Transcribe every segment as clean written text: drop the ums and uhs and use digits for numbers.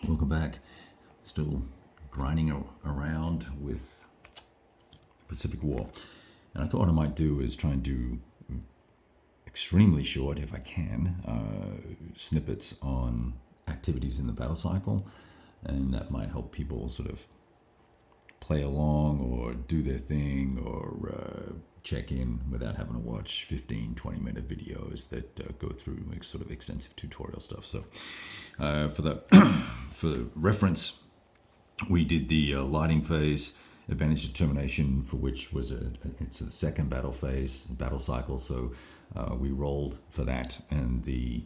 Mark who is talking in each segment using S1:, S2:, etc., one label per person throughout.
S1: Welcome back. Still grinding around with Pacific War. And I thought what I might do is try and do extremely short, if I can, snippets on activities in the battle cycle. And that might help people sort of play along or do their thing or check in without having to watch 15-20 minute videos that go through sort of extensive tutorial stuff. So for the for reference, we did the lighting phase advantage determination, for which was it's the second battle cycle. So we rolled for that, and the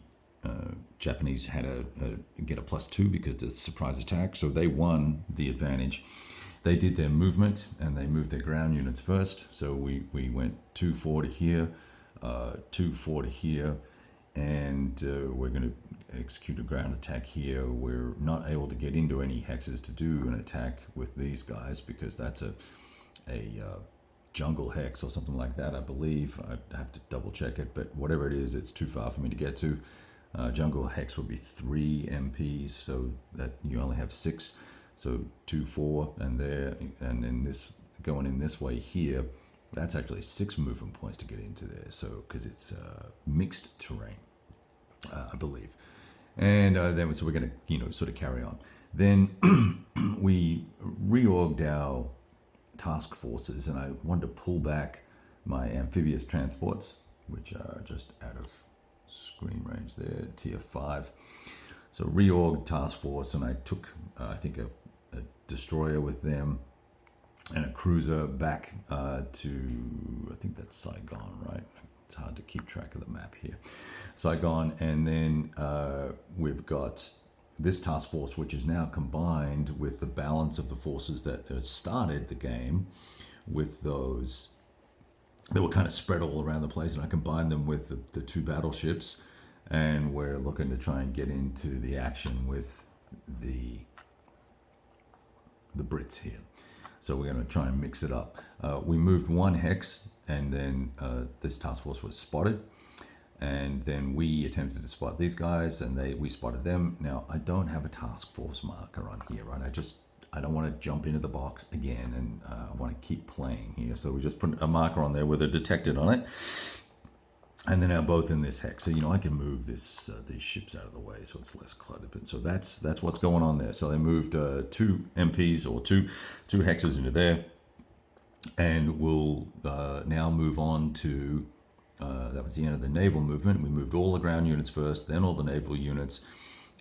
S1: Japanese had get a +2 because it's a surprise attack. So they won the advantage. They did their movement and they moved their ground units first. So we went 2-4 to here, 2-4 to here, and we're going to execute a ground attack here. We're not able to get into any hexes to do an attack with these guys because that's a jungle hex or something like that, I believe. I'd have to double check it, but whatever it is, it's too far for me to get to. Jungle hex would be 3 MPs, so that you only have 6. So 2-4, and then this going in this way here, that's actually 6 movement points to get into there. So because it's mixed terrain, I believe, and then so we're going to sort of carry on. Then we reorged our task forces, and I wanted to pull back my amphibious transports, which are just out of screen range there, tier 5. So reorg task force, and I took I think a destroyer with them and a cruiser back to, I think that's Saigon, right? It's hard to keep track of the map here. Saigon, and then we've got this task force, which is now combined with the balance of the forces that started the game with those that were kind of spread all around the place, and I combined them with the 2 battleships, and we're looking to try and get into the action with the Brits here. So we're going to try and mix it up. We moved 1 hex, and then this task force was spotted, and then we attempted to spot these guys, and we spotted them. Now I don't have a task force marker on here, right? I don't want to jump into the box again, and I want to keep playing here. So we just put a marker on there with a detected on it. And then they're both in this hex. So, I can move these ships out of the way so it's less cluttered. But so that's what's going on there. So they moved 2 MPs or two hexes into there. And we'll now move on to, that was the end of the naval movement. We moved all the ground units first, then all the naval units.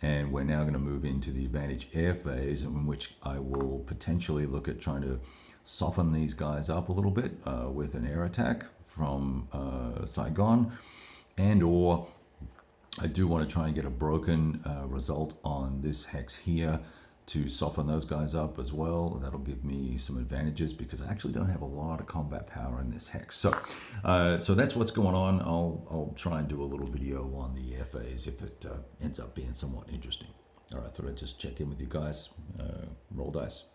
S1: And we're now going to move into the advantage air phase, in which I will potentially look at trying to soften these guys up a little bit with an air attack from Saigon, and or I do want to try and get a broken result on this hex here to soften those guys up as well. That'll give me some advantages because I actually don't have a lot of combat power in this hex. So so that's what's going on. I'll try and do a little video on the air phase if it ends up being somewhat interesting. All right, I thought I'd just check in with you guys. Roll dice.